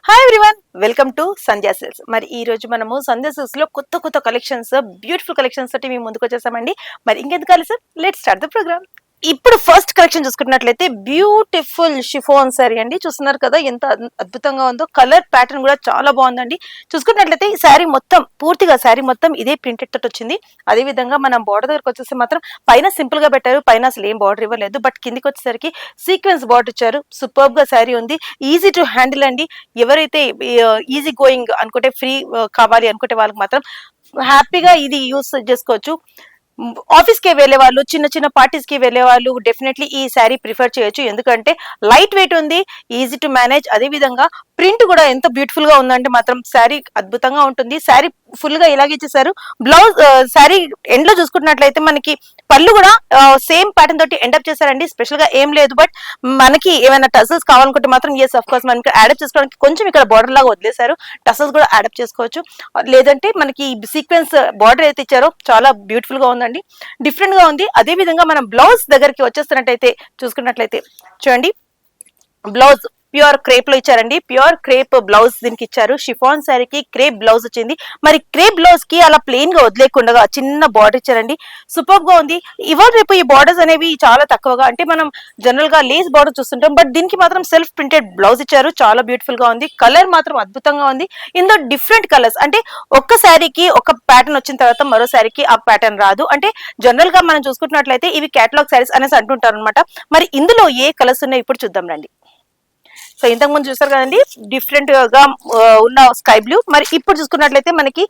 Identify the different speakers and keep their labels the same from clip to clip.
Speaker 1: Hi everyone, welcome to Sandhya sales. మరి ఈ రోజు మనము సంధ్యా సేల్స్ లో కొత్త కలెక్షన్స్, బ్యూటిఫుల్ కలెక్షన్స్ తోటి మేము ముందుకు వచ్చేసామండి. మరి ఇంకెందుకు ఆలస్యం, లెట్స్ స్టార్ట్ ద ప్రోగ్రామ్. ఇప్పుడు ఫస్ట్ కలెక్షన్ చూసుకున్నట్లయితే బ్యూటిఫుల్ షిఫాన్ సారీ అండి. చూస్తున్నారు కదా ఎంత అద్భుతంగా ఉందో. కలర్ ప్యాటర్న్ కూడా చాలా బాగుందండి. చూసుకున్నట్లయితే ఈ శారీ మొత్తం పూర్తిగా శారీ మొత్తం ఇదే ప్రింటెడ్ తోటి వచ్చింది. అదే విధంగా మనం బార్డర్ దగ్గరకు వచ్చేసి మాత్రం పైన సింపుల్ గా పెట్టారు, పైన అసలు ఏం బార్డర్ ఇవ్వలేదు. బట్ కిందికి వచ్చేసరికి సీక్వెన్స్ బార్డర్ ఇచ్చారు. సూపర్బ్ గా శారీ ఉంది, ఈజీ టు హ్యాండిల్ అండి. ఎవరైతే ఈజీ గోయింగ్ అనుకుంటే, ఫ్రీ కావాలి అనుకుంటే వాళ్ళకి మాత్రం హ్యాపీగా ఇది యూస్ చేసుకోవచ్చు. ఆఫీస్ కి వెళ్లే వాళ్ళు, చిన్న చిన్న పార్టీస్ కి వెళ్లే వాళ్ళు డెఫినెట్లీ ఈ శారీ ప్రిఫర్ చేయొచ్చు. ఎందుకంటే లైట్ వెయిట్ ఉంది, ఈజీ టు మేనేజ్. అదే విధంగా ప్రింట్ కూడా ఎంత బ్యూటిఫుల్ గా ఉందంటే మాత్రం శారీ అద్భుతంగా ఉంటుంది. శారీ ఫుల్ గా ఇలాగే ఇచ్చేసారు. బ్లౌజ్ శారీ ఎండ్ లో చూసుకున్నట్లయితే మనకి పళ్ళు కూడా సేమ్ ప్యాటర్న్ తోటి ఎండప్ చేశారండి. స్పెషల్ గా ఏం లేదు. బట్ మనకి ఏమైనా టసల్స్ కావాలనుకుంటే మాత్రం ఎస్ ఆఫ్ కోర్స్ మనకి యాడప్ చేసుకోవడానికి కొంచెం ఇక్కడ బార్డర్ లాగా వదిలేశారు. టసల్స్ కూడా యాడప్ చేసుకోవచ్చు. లేదంటే మనకి సీక్వెన్స్ బార్డర్ అయితే ఇచ్చారో చాలా బ్యూటిఫుల్ గా ఉందండి, డిఫరెంట్ గా ఉంది. అదే విధంగా మనం బ్లౌజ్ దగ్గరికి వచ్చేస్తున్నట్టయితే చూసుకున్నట్లయితే చూడండి, బ్లౌజ్ ప్యూర్ క్రేప్ లో ఇచ్చారండి. ప్యూర్ క్రేప్ బ్లౌజ్ దీనికి ఇచ్చారు. షిఫాన్ శారీకి క్రేప్ బ్లౌజ్ వచ్చింది. మరి క్రేప్ బ్లౌజ్ కి అలా ప్లెయిన్ గా వదిలేకుండా చిన్న బార్డర్ ఇచ్చారండి. సూపర్ గా ఉంది. ఇవాళ రేపు ఈ బార్డర్స్ అనేవి చాలా తక్కువగా, అంటే మనం జనరల్ గా లేస్ బార్డర్ చూస్తుంటాం. బట్ దీనికి మాత్రం సెల్ఫ్ ప్రింటెడ్ బ్లౌజ్ ఇచ్చారు. చాలా బ్యూటిఫుల్ గా ఉంది. కలర్ మాత్రం అద్భుతంగా ఉంది. ఇందులో డిఫరెంట్ కలర్స్, అంటే ఒక్క శారీకి ఒక ప్యాటర్న్ వచ్చిన తర్వాత మరో శారీకి ఆ ప్యాటర్న్ రాదు. అంటే జనరల్ గా మనం చూసుకుంటున్నట్లయితే ఇవి కేటలాగ్ శారీస్ అనేసి అంటుంటారు అనమాట. మరి ఇందులో ఏ కలర్స్ ఉన్నాయో ఇప్పుడు చూద్దాం రండి. సో ఇంతకు ముందు చూసారు కదండి, డిఫరెంట్ గా ఉన్న స్కై బ్లూ. మరి ఇప్పుడు చూసుకున్నట్లయితే మనకి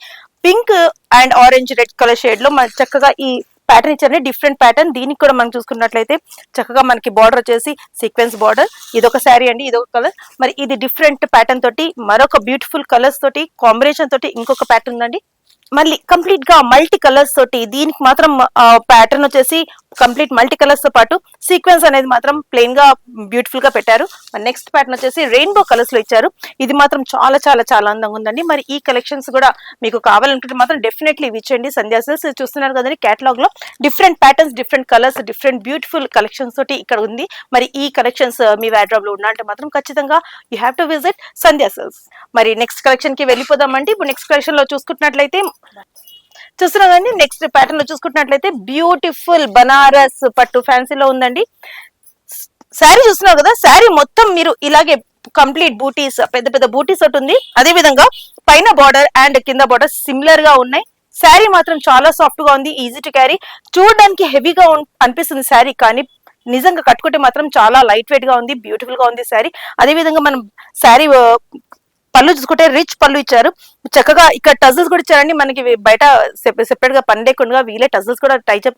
Speaker 1: pink and orange red colour shade లో మనకి చక్కగా ఈ ప్యాటర్న్ ఇచ్చారండి. Different pattern. దీనికి కూడా మనం చూసుకున్నట్లయితే చక్కగా మనకి బార్డర్ వచ్చేసి సీక్వెన్స్ బార్డర్. ఇదొక శారీ అండి, ఇదొక కలర్. మరి ఇది డిఫరెంట్ ప్యాటర్న్ తోటి మరొక బ్యూటిఫుల్ కలర్స్ తోటి కాంబినేషన్ తోటి ఇంకొక ప్యాటర్న్ ఉందండి. మళ్ళీ కంప్లీట్ గా మల్టీ కలర్స్ తోటి దీనికి మాత్రం ప్యాటర్న్ వచ్చేసి కంప్లీట్ మల్టీ కలర్స్ తో పాటు సీక్వెన్స్ అనేది మాత్రం ప్లెయిన్ గా బ్యూటిఫుల్ గా పెట్టారు. నెక్స్ట్ ప్యాటర్న్ వచ్చేసి రెయిన్బో కలర్స్ లో ఇచ్చారు. ఇది మాత్రం చాలా చాలా చాలా అందంగా ఉందండి. మరి ఈ కలెక్షన్స్ కూడా మీకు కావాలనుకుంటే మాత్రం డెఫినెట్లీ ఇచ్చేయండి. సంధ్యా సేల్స్ చూస్తున్నారు కదండి, కేటలాగ్ లో different patterns, different colours, different beautiful collections తోటి ఇక్కడ ఉంది. మరి ఈ కలెక్షన్స్ మీ వార్డ్రోబ్ లో ఉన్నంటే మాత్రం ఖచ్చితంగా you have to visit Sandhya sales. మరి నెక్స్ట్ కలెక్షన్ కి వెళ్ళిపోదామండి. ఇప్పుడు నెక్స్ట్ కలెక్షన్ లో చూసుకుంటున్నట్లయితే చూస్తున్నారండి, నెక్స్ట్ ప్యాటర్న్ లో చూసుకుంటున్నట్లయితే బ్యూటిఫుల్ బనారస్ పట్టు ఫ్యాన్సీలో ఉందండి. శారీ చూస్తున్నారు కదా, శారీ మొత్తం మీరు ఇలాగే కంప్లీట్ బూటీస్, పెద్ద పెద్ద బూటీస్ ఒకటి ఉంది. అదే విధంగా పైన బార్డర్ అండ్ కింద బార్డర్ సిమిలర్ గా ఉన్నాయి. శారీ మాత్రం చాలా సాఫ్ట్ గా ఉంది, ఈజీ టు క్యారీ. చూడడానికి హెవీగా అనిపిస్తుంది శారీ, కానీ నిజంగా కట్టుకుంటే మాత్రం చాలా లైట్ వెయిట్ గా ఉంది, బ్యూటిఫుల్ గా ఉంది శారీ. అదే విధంగా మనం శారీ పళ్ళు చూసుకుంటే రిచ్ పళ్ళు ఇచ్చారు. చక్కగా ఇక్కడ టజల్స్ కూడా ఇచ్చారండి. మనకి బయట సెపరేట్ గా పని లేకుండా వీలే టజల్స్ కూడా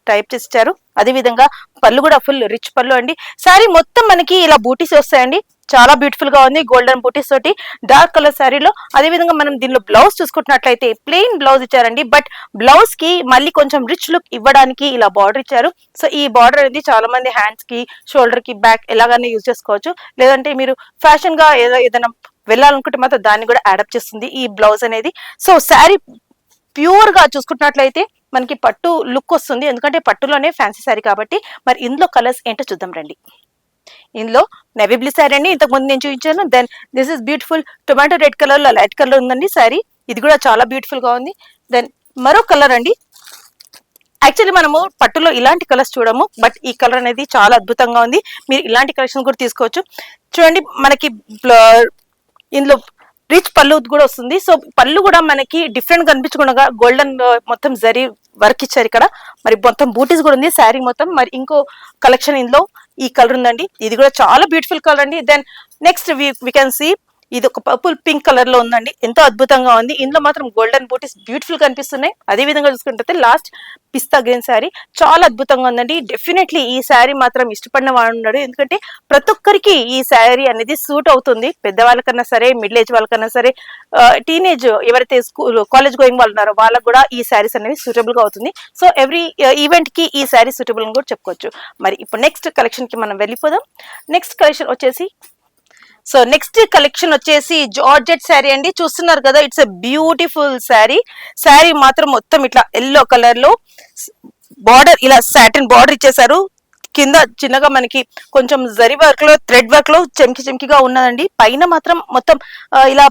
Speaker 1: టైప్ చేసి ఇచ్చారు. అదే విధంగా పళ్ళు కూడా ఫుల్ రిచ్ పళ్ళు అండి. శారీ మొత్తం మనకి ఇలా బూటీస్ వస్తాయండి. చాలా బ్యూటిఫుల్ గా ఉంది, గోల్డెన్ బూటీస్ తోటి డార్క్ కలర్ శారీలో. అదే విధంగా మనం దీనిలో బ్లౌజ్ చూసుకుంటున్నట్లయితే ప్లెయిన్ బ్లౌజ్ ఇచ్చారండి. బట్ బ్లౌజ్ కి మళ్ళీ కొంచెం రిచ్ లుక్ ఇవ్వడానికి ఇలా బార్డర్ ఇచ్చారు. సో ఈ బార్డర్ అనేది చాలా మంది హ్యాండ్స్ కి, షోల్డర్ కి, బ్యాక్ ఎలాగైనా యూజ్ చేసుకోవచ్చు. లేదంటే మీరు ఫ్యాషన్ గా ఏదైనా వెళ్ళాలనుకుంటే మాత్రం దాన్ని కూడా యాడప్ చేస్తుంది ఈ బ్లౌజ్ అనేది. సో శారీ ప్యూర్ గా చూసుకుంటున్నట్లయితే మనకి పట్టు లుక్ వస్తుంది, ఎందుకంటే పట్టులోనే ఫ్యాన్సీ శారీ కాబట్టి. మరి ఇందులో కలర్స్ ఏంటో చూద్దాం రండి. ఇందులో నేవీ బ్లూ శారీ అండి, ఇంతకు ముందు నేను చూపించాను. Then this is beautiful tomato red colour లో లైట్ కలర్ ఉందండి శారీ. ఇది కూడా చాలా బ్యూటిఫుల్ గా ఉంది. దెన్ మరో కలర్ అండి. యాక్చువల్లీ మనము పట్టులో ఇలాంటి కలర్స్ చూడము, బట్ ఈ కలర్ అనేది చాలా అద్భుతంగా ఉంది. మీరు ఇలాంటి కలెక్షన్ కూడా తీసుకోవచ్చు. చూడండి, మనకి ఇందులో రిచ్ పళ్ళు కూడా వస్తుంది. సో పళ్ళు కూడా మనకి డిఫరెంట్ గా కనిపించకుండా గోల్డెన్ మొత్తం జరీ వర్క్ ఇచ్చారు ఇక్కడ. మరి మొత్తం బూటీస్ కూడా ఉంది శారీ మొత్తం. మరి ఇంకో కలెక్షన్ ఇందులో ఈ కలర్ ఉందండి, ఇది కూడా చాలా బ్యూటిఫుల్ కలర్ అండి. Then next we can see ఇది ఒక పర్పుల్ పింక్ కలర్ లో ఉందండి, ఎంతో అద్భుతంగా ఉంది. ఇందులో మాత్రం గోల్డెన్ బూటీస్ బ్యూటిఫుల్ కనిపిస్తున్నాయి. అదే విధంగా చూసుకుంటే లాస్ట్ పిస్తా గ్రీన్ శారీ చాలా అద్భుతంగా ఉందండి. డెఫినెట్లీ ఈ శారీ మాత్రం ఇష్టపడిన వాడు ఉన్నాడు, ఎందుకంటే ప్రతి ఒక్కరికి ఈ శారీ అనేది సూట్ అవుతుంది. పెద్దవాళ్ళకన్నా సరే, మిడిల్ ఏజ్ వాళ్ళకన్నా సరే, టీనేజ్ ఎవరైతే స్కూల్ కాలేజ్ గోయింగ్ వాళ్ళు ఉన్నారో వాళ్ళకు కూడా ఈ శారీస్ అనేవి సూటబుల్ గా అవుతుంది. సో ఎవ్రీ ఈవెంట్ కి ఈ శారీ సూటబుల్ అని కూడా చెప్పుకోవచ్చు. మరి ఇప్పుడు నెక్స్ట్ కలెక్షన్ కి మనం వెళ్ళిపోదాం. నెక్స్ట్ కలెక్షన్ వచ్చేసి నెక్స్ట్ కలెక్షన్ వచ్చేసి జార్జెట్ శారీ అండి. చూస్తున్నారు కదా, it's a beautiful sari. Sari మాత్రం మొత్తం ఇట్లా ఎల్లో కలర్ లో బార్డర్, ఇలా సాటిన్ బార్డర్ ఇచ్చేసారు. కింద చిన్నగా మనకి కొంచెం జరీ వర్క్ లో థ్రెడ్ వర్క్ లో చెంకి చెంకిగా ఉన్నదండి. పైన మాత్రం మొత్తం ఇలా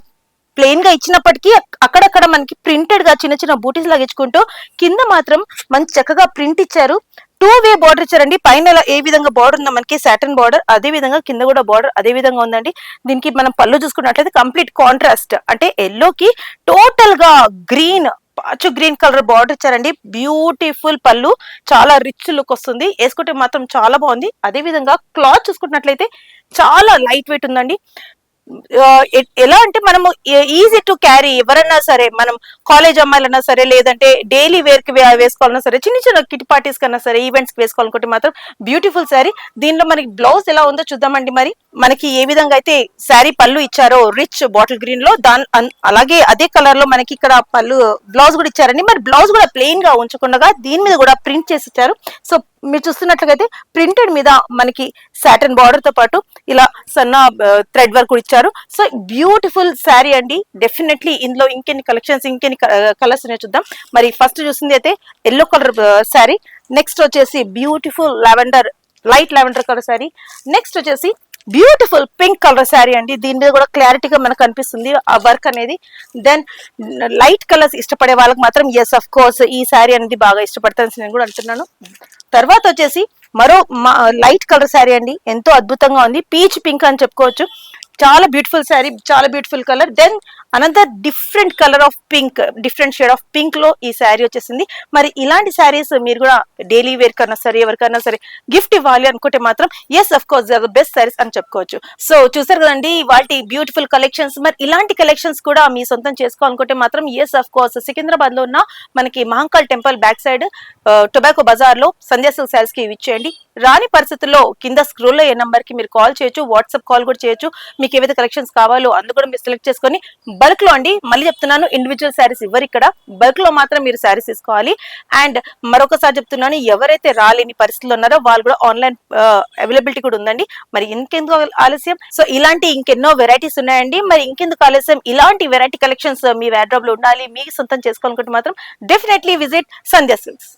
Speaker 1: ప్లెయిన్ గా ఇచ్చినప్పటికీ అక్కడక్కడ మనకి ప్రింటెడ్ గా చిన్న చిన్న బూటీస్ లాగా ఇచ్చుకుంటూ కింద మాత్రం మంచి చక్కగా ప్రింట్ ఇచ్చారు. 2 వే బార్డర్ ఇచ్చారండి. పైన ఏ విధంగా బార్డర్ ఉందో మనకి సాటన్ బార్డర్, అదే విధంగా కింద కూడా బార్డర్ అదే విధంగా ఉందండి. దీనికి మనం పళ్ళు చూసుకున్నట్లయితే కంప్లీట్ కాంట్రాస్ట్, అంటే ఎల్లోకి టోటల్ గా గ్రీన్, పాచు గ్రీన్ కలర్ బార్డర్ ఇచ్చారండి. బ్యూటిఫుల్ పళ్ళు, చాలా రిచ్ లుక్ వస్తుంది. వేసుకుంటే మాత్రం చాలా బాగుంది. అదే విధంగా క్లాత్ చూసుకున్నట్లయితే చాలా లైట్ వెయిట్ ఉందండి. ఎలా అంటే మనము ఈజీ టు క్యారీ, ఎవరన్నా సరే, మనం కాలేజ్ అమ్మాయిలన్నా సరే, లేదంటే డైలీ వేర్ కి వేసుకోవాలన్నా సరే, చిన్న చిన్న కిట్ పార్టీస్ కన్నా సరే, ఈవెంట్స్ కి వేసుకోవాలనుకుంటే మాత్రం బ్యూటిఫుల్ శారీ. దీనిలో మనకి బ్లౌజ్ ఎలా ఉందో చూద్దామండి. మరి మనకి ఏ విధంగా అయితే శారీ పళ్ళు ఇచ్చారో రిచ్ బాటిల్ గ్రీన్ లో, అలాగే అదే కలర్ లో మనకి ఇక్కడ పళ్ళు బ్లౌజ్ కూడా ఇచ్చారండి. మరి బ్లౌజ్ కూడా ప్లెయిన్ గా ఉంచకుండా దీని మీద కూడా ప్రింట్ చేసి ఇచ్చారు. సో మీరు చూస్తున్నట్లయితే ప్రింటెడ్ మీద మనకి సాటన్ బార్డర్ తో పాటు ఇలా సన్న థ్రెడ్ వర్క్ కూడా ఇచ్చారు. సో బ్యూటిఫుల్ శారీ అండి. డెఫినెట్లీ ఇందులో ఇంకెన్ని కలెక్షన్స్, ఇంకెన్ని కలర్స్ ఉన్నాయో చూద్దాం. మరి ఫస్ట్ చూసింది అయితే ఎల్లో కలర్ శారీ, నెక్స్ట్ వచ్చేసి beautiful lavender, light lavender colour sari, next వచ్చేసి బ్యూటిఫుల్ పింక్ కలర్ శారీ అండి. దీని మీద కూడా క్లారిటీగా మనకు కనిపిస్తుంది ఆ వర్క్ అనేది. దెన్ లైట్ కలర్స్ ఇష్టపడే వాళ్ళకి మాత్రం ఎస్ అఫ్ కోర్స్ ఈ శారీ అనేది బాగా ఇష్టపడతాను నేను కూడా అంటున్నాను. తర్వాత వచ్చేసి మరో లైట్ కలర్ శారీ అండి. ఎంతో అద్భుతంగా ఉంది. పీచ్ పింక్ అని చెప్పుకోవచ్చు. చాలా బ్యూటిఫుల్ శారీ, చాలా beautiful colour. Then another different colour of pink, different shade of pink లో ఈ శారీ వచ్చేసింది. మరి ఇలాంటి శారీస్ మీరు కూడా డైలీ వేర్ కన్నా సరే, ఎవరికన్నా సరే గిఫ్ట్ ఇవ్వాలి అనుకుంటే మాత్రం yes of course they are the best saris అని చెప్పుకోవచ్చు. సో చూసారు కదండి వాటి బ్యూటిఫుల్ కలెక్షన్స్. మరి ఇలాంటి కలెక్షన్స్ కూడా మీ సొంతం చేసుకోవాలనుకుంటే మాత్రం ఎస్ అఫ్ కోర్స్ సికింద్రాబాద్ లో ఉన్న మనకి Mahankal temple back side tobacco Bazar లో సంధ్యా సిల్క్ శారీస్ కి ఇచ్చేయండి. రాని పరిస్థితుల్లో కింద స్క్రోల్ అయ్యే నంబర్ కి మీరు కాల్ చేయొచ్చు, వాట్సాప్ కాల్ కూడా చేయొచ్చు. మీకు ఏవైతే కలెక్షన్స్ కావాలో అందుకు కూడా మీరు సెలెక్ట్ చేసుకొని బల్క్ లో అండి, మళ్ళీ చెప్తున్నాను, ఇండివిజువల్ శారీస్ ఇవ్వరు ఇక్కడ, బల్క్ లో మాత్రం మీరు శారీస్ తీసుకోవాలి. అండ్ మరొకసారి చెప్తున్నాను, ఎవరైతే రాలేని పరిస్థితుల్లో ఉన్నారో వాళ్ళు కూడా ఆన్లైన్ అవైలబిలిటీ కూడా ఉందండి. మరి ఇంకెందుకు ఆలస్యం? సో ఇలాంటి ఇంకెన్నో వెరైటీస్ ఉన్నాయండి. మరి ఇంకెందుకు ఆలస్యం? ఇలాంటి వెరైటీ కలెక్షన్స్ మీ వార్డ్రోబ్ లో ఉండాలి, మీకు సొంతం చేసుకోవాలనుకుంటే మాత్రం డెఫినెట్లీ విజిట్ సంధ్యా సిల్క్స్.